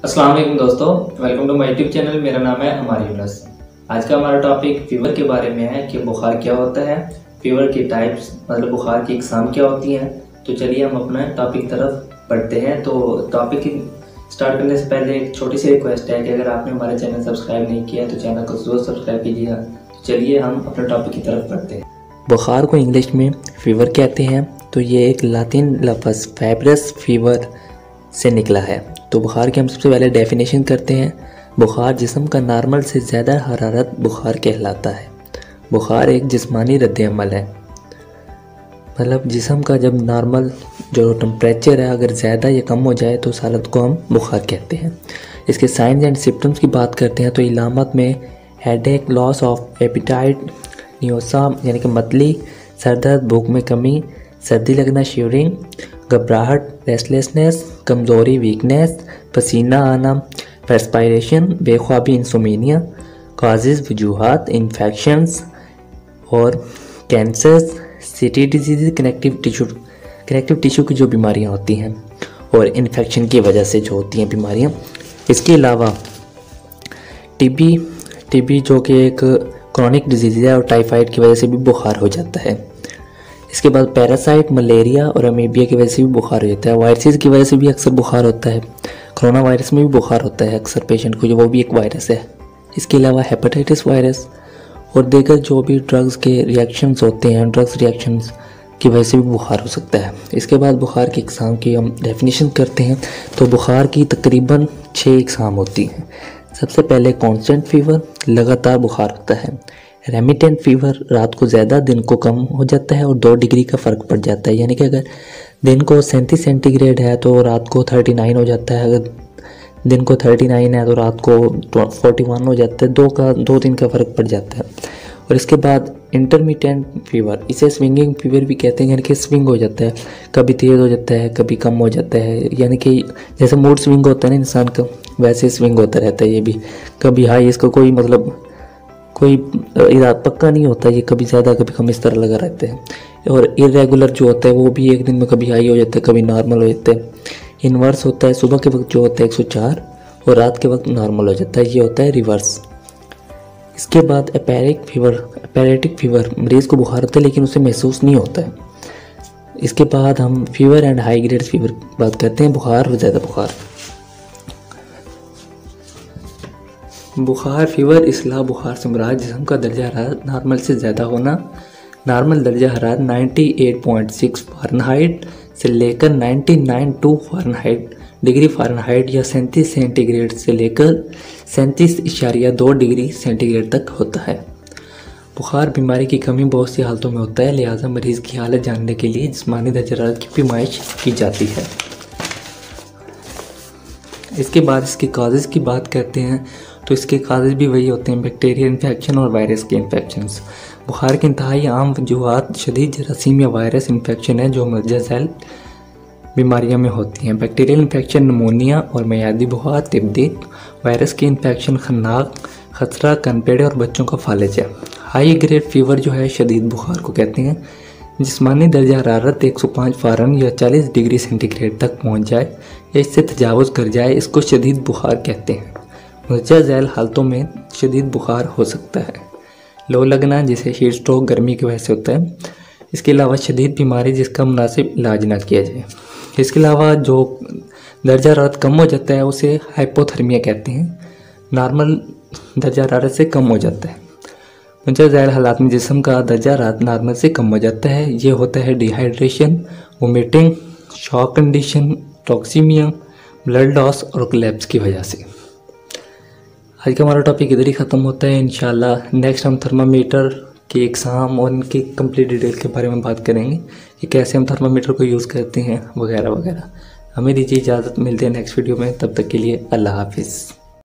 अस्सलाम वालेकुम दोस्तों, welcome to my YouTube channel. मेरा नाम है अमार यूनुस। आज का हमारा टॉपिक फीवर के बारे में है कि बुखार क्या होता है, फीवर के टाइप्स मतलब बुखार की इकसाम क्या होती हैं। तो चलिए हम अपना टॉपिक तरफ बढ़ते हैं। तो टॉपिक स्टार्ट करने से पहले एक छोटी सी रिक्वेस्ट है कि अगर आपने हमारा चैनल सब्सक्राइब नहीं किया तो चैनल को ज़रूर सब्सक्राइब कीजिएगा। तो चलिए हम अपने टॉपिक की तरफ बढ़ते हैं। बुखार को इंग्लिश में फीवर कहते हैं। तो ये एक लातिन लफ्ज़ फेब्रस फीवर से निकला है। तो बुखार की हम सबसे पहले डेफिनेशन करते हैं। बुखार जिस्म का नॉर्मल से ज़्यादा हरारत बुखार कहलाता है। बुखार एक जिस्मानी रद्द-ए-अमल है, मतलब जिस्म का जब नॉर्मल जो टेम्परेचर है अगर ज़्यादा या कम हो जाए तो उस हालत को हम बुखार कहते हैं। इसके साइंस एंड सिम्टम्स की बात करते हैं तो इलामत में हेडेक, लॉस ऑफ एपिटाइट, न्यूसा यानी कि मतली, सरदर्द, भूख में कमी, सर्दी लगना, शिवरिंग, घबराहट, रेस्टलेसनेस, कमज़ोरी, वीकनेस, पसीना आना, परस्पायरेशन, बेख्वाबी, इंसोमेनिया, काजेज़, वजूहात, इन्फेक्शंस और cancers, city disease, connective tissue की जो बीमारियां होती हैं और इन्फेक्शन की वजह से जो होती हैं बीमारियां। इसके अलावा टीबी जो कि एक क्रॉनिक डिजीज़ है और टाइफाइड की वजह से भी बुखार हो जाता है। इसके बाद पैरासाइट, मलेरिया और अमीबिया की वजह से भी बुखार हो जाता है। वायरसेस की वजह से भी अक्सर बुखार होता है। कोरोना वायरस में भी बुखार होता है अक्सर पेशेंट को, जो वो भी एक वायरस है। इसके अलावा हेपेटाइटिस वायरस और दीगर जो भी ड्रग्स के रिएक्शंस होते हैं, ड्रग्स रिएक्शंस की वजह से भी बुखार हो सकता है। इसके बाद बुखार की इकसाम की हम डेफिनेशन करते हैं। तो बुखार की तकरीबन 6 इकसाम होती हैं। सबसे पहले कॉन्स्टेंट फीवर, लगातार बुखार होता है। रेमिटेंट फीवर, रात को ज़्यादा दिन को कम हो जाता है और 2 डिग्री का फ़र्क पड़ जाता है। यानी कि अगर दिन को 37 सेंटीग्रेड है तो रात को 39 हो जाता है। अगर दिन को 39 है तो रात को 41 हो जाता है। 2 दिन का फ़र्क पड़ जाता है। और इसके बाद इंटरमिटेंट फीवर, इसे स्विंगिंग फीवर भी कहते हैं। यानी कि स्विंग हो जाता है, कभी तेज़ हो जाता है, कभी कम हो जाता है। यानी कि जैसे मूड स्विंग होता है ना इंसान का, वैसे स्विंग होता रहता है ये भी। कभी हाई, इसका कोई पक्का नहीं होता, ये कभी ज़्यादा कभी कम इस तरह लगा रहता है। और इरेगुलर जो होता है वो भी एक दिन में कभी हाई हो जाता है, कभी नॉर्मल हो जाता है। इन्वर्स होता है, सुबह के वक्त जो होता है 104 और रात के वक्त नॉर्मल हो जाता है, ये होता है रिवर्स। इसके बाद एपेरेटिक फीवर, मरीज़ को बुखार होता है लेकिन उसे महसूस नहीं होता है। इसके बाद हम fever and high grade fever बात करते हैं, बुखार और ज़्यादा बुखार, फीवर, इसला बुखार से मुराद जिस्म का दर्जा हरारत नॉर्मल से ज़्यादा होना। नॉर्मल दर्जा हरारत 98.6 फ़ारेनहाइट से लेकर 99.2 डिग्री फ़ारेनहाइट या 37 सेंटीग्रेड से लेकर 37.2 डिग्री सेंटीग्रेड तक होता है। बुखार बीमारी की कमी बहुत सी हालतों में होता है, लिहाजा मरीज़ की हालत जानने के लिए जिस्मानी दर्जा हरारत की पैमाइश की जाती है। इसके बाद इसके काजेज़ की बात करते हैं। तो इसके काजेज़ भी वही होते हैं, बैक्टीरियल इन्फेक्शन और वायरस के इन्फेक्शंस। बुखार की इंतहाई आम वजूहात शदीद जरासीम या वायरस इन्फेक्शन है जो मदजा झैल बीमारियों में होती हैं। बैक्टीरियल इन्फेक्शन नमूनिया और मियादी बुखार, तिब्दीक। वायरस की इन्फेक्शन खन्नाक, खसरा, कनपेड़े और बच्चों का फालिज है। हाई ग्रेड फीवर जो है शदीद बुखार को कहते हैं। जिस्मानी दर्जा हरारत 105 फ़ारेन या 40 डिग्री सेंटीग्रेड तक पहुँच जाए या इससे तजावुज़ कर जाए, इसको शदीद बुखार कहते हैं। मदजा झैल हालतों में शदीद बुखार हो सकता है। लो लगना, जिसे हीट स्ट्रोक गर्मी की वजह से होता है। इसके अलावा शदीद बीमारी जिसका मुनासिब इलाज ना किया जाए। इसके अलावा जो दर्जा हरारत कम हो जाता है उसे हाइपोथर्मिया कहते हैं। नॉर्मल दर्जा हरारत से कम हो जाता है। मदजा झैल हालात में जिस्म का दर्जा हरारत नॉर्मल से कम हो जाता है। ये होता है dehydration, vomiting, shock condition, toxaemia, blood loss और कोलैप्स की वजह से। आज का हमारा टॉपिक इधर ही ख़त्म होता है। इंशाल्लाह नेक्स्ट हम थर्मामीटर के एग्ज़ाम और उनकी कंप्लीट डिटेल के बारे में बात करेंगे कि कैसे हम थर्मामीटर को यूज़ करते हैं वगैरह वगैरह। हमें दीजिए इजाज़त, मिलते हैं नेक्स्ट वीडियो में। तब तक के लिए अल्लाह हाफिज़।